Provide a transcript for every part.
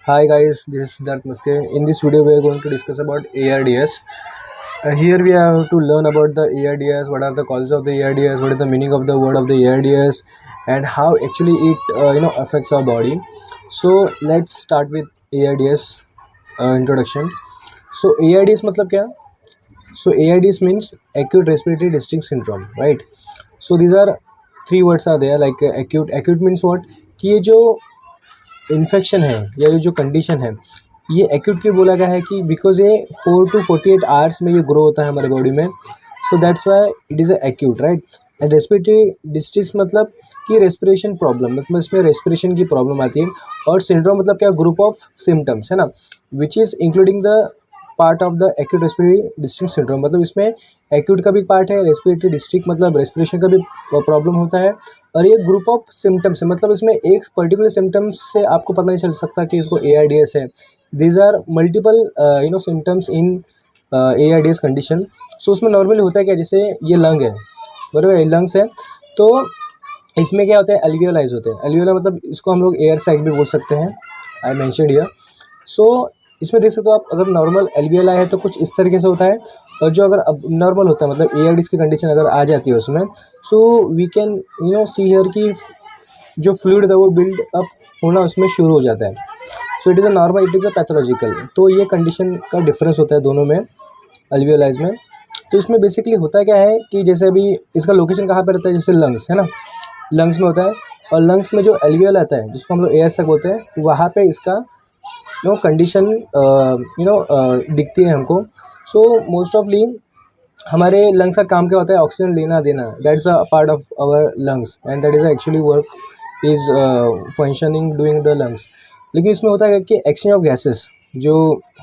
Hi guys, this is Siddharth Maske. In this video, we are going to discuss about ARDS. Here we have to learn about the ARDS, what are the causes of the ARDS, what is the meaning of the word of the ARDS, and how actually it affects our body. So let's start with ARDS introduction. So ARDS मतलब क्या? So ARDS means acute respiratory distress syndrome, right? So these are three words are there like acute. Acute means what? कि ये जो infection है या ये जो condition है ये एक्यूट क्यों बोला गया है कि बिकॉज ये 4 to 48 आवर्स में ये ग्रो होता है हमारे बॉडी में. So that's why it is a acute, right. And respiratory distress मतलब कि रेस्पिरेशन प्रॉब्लम, मतलब इसमें रेस्पिरेशन की प्रॉब्लम आती है. और सिंड्रोम मतलब क्या? ग्रुप ऑफ सिम्टम्स है ना, which is including the part of the acute respiratory district syndrome. मतलब इसमें एक्यूट का भी पार्ट है, रेस्पिरेटरी डिस्ट्रिक्ट मतलब रेस्पिरेशन का भी प्रॉब्लम होता है. और ये ग्रुप ऑफ सिम्टम्स है, मतलब इसमें एक पर्टिकुलर सिम्टम्स से आपको पता नहीं चल सकता कि इसको ARDS है. These are multiple symptoms in ARDS condition. So उसमें नॉर्मली होता है क्या, जैसे ये लंग है, बराबर है, लंग्स है. तो इसमें क्या होता है, एल्वियोलाइज होते हैं. एल्वियोला मतलब इसको हम लोग एयर सैक भी बोल सकते हैं, आई मेंशन्ड हियर. सो इसमें देख सकते हो आप, अगर नॉर्मल एल्वियोलाई है तो कुछ इस तरीके से होता है. और जो अगर अब नॉर्मल होता है मतलब ARDS की कंडीशन अगर आ जाती है उसमें, so we can see here कि जो फ्लूइड है वो बिल्ड अप होना उसमें शुरू हो जाता है. So it is a normal, it is a pathological. तो ये कंडीशन का डिफरेंस होता है दोनों में, एल्वियोलाइज में. तो इसमें बेसिकली होता क्या है कि जैसे अभी इसका लोकेशन कहाँ पर रहता है, जैसे लंग्स है ना, लंग्स में होता है. और लंग्स में जो एल्वियोल आता है जिसको हम लोग एयर सैक बोलते हैं, वहाँ पे इसका कंडीशन दिखती है हमको. सो मोस्ट ऑफली हमारे लंग्स का काम क्या होता है, ऑक्सीजन लेना देना. That is a part of our lungs and that is actually work is functioning doing the lungs. लेकिन इसमें होता है कि एक्सचेंज ऑफ गैसेस जो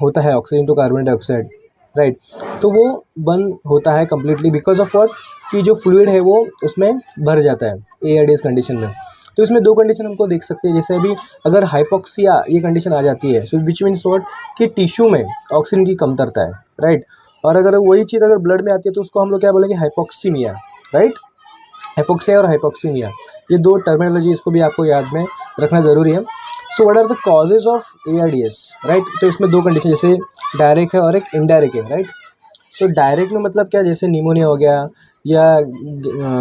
होता है, oxygen to carbon dioxide, right, तो वो बंद होता है कम्प्लीटली बिकॉज ऑफ व्हाट, कि जो फ्लूइड है वो उसमें भर जाता है ARDS कंडीशन में. तो इसमें दो कंडीशन हमको देख सकते हैं. जैसे अभी अगर हाइपोक्सिया ये कंडीशन आ जाती है, सो विच मीन्स व्हाट, कि टिश्यू में ऑक्सीजन की कमतरता है, राइट. और अगर वही चीज़ अगर ब्लड में आती है तो उसको हम लोग क्या बोलेंगे, हाइपोक्सीमिया, राइट. हाइपोक्सिया और हाइपोक्सीमिया, ये दो टर्मिनोलॉजी, इसको भी आपको याद में रखना ज़रूरी है. So what are the causes of ARDS, right. तो इसमें दो कंडीशन, जैसे डायरेक्ट है और एक इनडायरेक्ट है, राइट. सो डायरेक्ट में मतलब क्या, जैसे निमोनिया हो गया या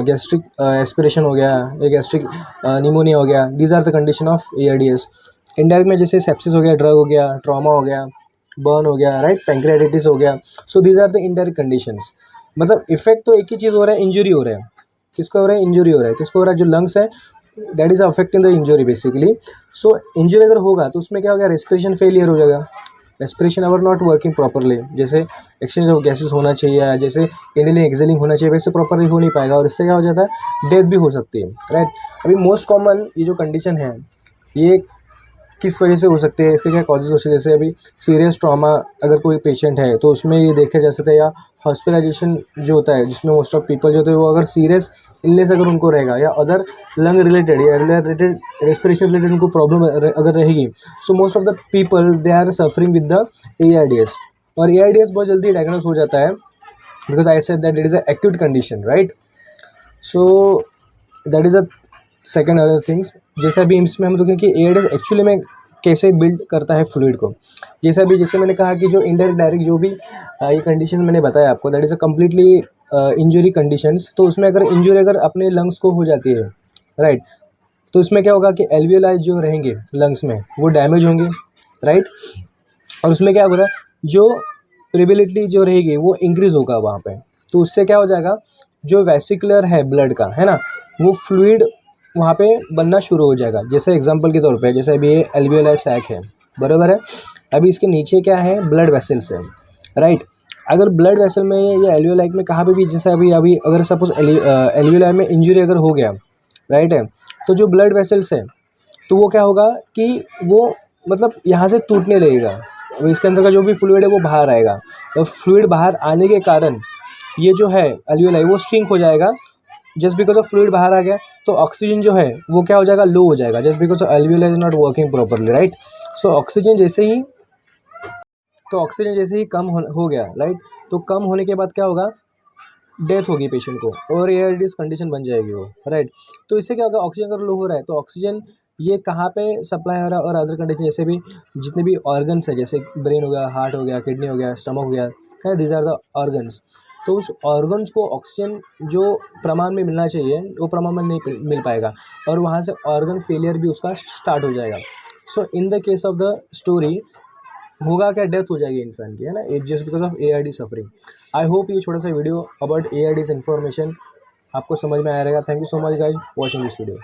गैस्ट्रिक एस्पिरेशन हो गया या गैस्ट्रिक निमोनिया हो गया. These are the condition of ARDS. Indirect में जैसे सेप्सिस हो गया, ड्रग हो गया, ट्रॉमा हो गया, बर्न हो गया, राइट, पैंक्रियाटाइटिस हो गया. So these are the indirect conditions. मतलब इफेक्ट तो एक ही चीज़ हो रहा है, इंजरी हो रहा है. किसको हो रहा है, इंजरी हो रहा है. किसको हो रहा है, जो लंग्स है, that is affecting the injury basically. So injury अगर होगा तो उसमें क्या हो गया, रेस्पिरेशन फेलियर हो जाएगा. Respiration our not working properly, जैसे एक्सचेंज ऑफ गैसेस होना चाहिए या जैसे इनहेलिंग एक्सहेलिंग होना चाहिए, वैसे प्रॉपरली हो नहीं पाएगा. और इससे क्या हो जाता है, डेथ भी हो सकती है, राइट. अभी मोस्ट कॉमन ये जो कंडीशन है ये किस वजह से हो सकते हैं, इसके क्या कॉजेज हो सकते हैं. जैसे अभी सीरियस ट्रॉमा अगर कोई पेशेंट है तो उसमें ये देखा जा सकता है, या हॉस्पिटलाइजेशन जो होता है जिसमें मोस्ट ऑफ पीपल जो होते हैं वो अगर सीरियस इलनेस अगर उनको रहेगा या अदर लंग रिलेटेड या रिलेटेड रेस्पिरेशन रिलेटेड उनको प्रॉब्लम अगर रहेगी, so most of the people they are suffering with the ARDS. और ARDS बहुत जल्दी डायग्नोस हो जाता है because I said that it is a acute condition, right. So that is a second other things. जैसे अभी इसमें हम देखें कि ARDS एक्चुअली में कैसे बिल्ड करता है फ्लूइड को. जैसे मैंने कहा कि जो इनडायरेक्ट डायरेक्ट जो भी ये कंडीशन मैंने बताया आपको, that is a completely injury conditions. तो उसमें अगर इंजरी अगर अपने लंग्स को हो जाती है, राइट, तो इसमें क्या होगा कि एल्वियोलाई जो रहेंगे लंग्स में वो डैमेज होंगे, राइट. और उसमें क्या होगा, जो प्रेबिलिटी जो रहेगी वो इंक्रीज़ होगा वहाँ पे. तो उससे क्या हो जाएगा, जो वेसिकुलर है ब्लड का है ना, वो फ्लूइड वहाँ पे बनना शुरू हो जाएगा. जैसे एग्जांपल के तौर पे, जैसे अभी ये एल्वियोलाई सैक है, बराबर है. अभी इसके नीचे क्या है, ब्लड वेसल्स है, राइट. अगर ब्लड वेसल में या एल्वियोलाई में कहाँ पे भी, जैसे अभी अभी अगर सपोज एल्वियोलाई में इंजरी अगर हो गया, राइट है, तो जो ब्लड वेसल्स है तो वो क्या होगा कि वो मतलब यहाँ से टूटने लगेगा. अब इसके अंदर का जो भी फ्लूइड है वो बाहर आएगा. और फ्लूइड बाहर आने के कारण ये जो है एल्वियोलाई वो श्रिंक हो जाएगा. जस्ट बिकॉज ऑफ फ्लूइड बाहर आ गया तो ऑक्सीजन जो है वो क्या हो जाएगा, लो हो जाएगा, just because of alveoli is not working properly, right. So oxygen जैसे ही कम हो गया, राइट, तो कम होने के बाद क्या होगा, डेथ होगी पेशेंट को और ARDS कंडीशन बन जाएगी वो, राइट. तो इससे क्या होगा, ऑक्सीजन अगर लो हो रहा है तो ऑक्सीजन ये कहाँ पे सप्लाई हो रहा है और अदर कंडीशन जैसे भी जितने भी ऑर्गन्स है जैसे ब्रेन हो गया, हार्ट हो गया, किडनी हो गया, स्टमक हो गया है, दीज आर द ऑर्गन्स। तो उस ऑर्गन्स को ऑक्सीजन जो प्रमाण में मिलना चाहिए वो प्रमाण में नहीं मिल पाएगा और वहाँ से ऑर्गन फेलियर भी उसका स्टार्ट हो जाएगा। So in the case of the story होगा क्या, डेथ हो जाएगी इंसान की, है ना, it just because of ARD suffering. I hope ये छोटा सा वीडियो अबाउट ARD's इन्फॉर्मेशन आपको समझ में आया रहेगा। Thank you so much guys watching this video.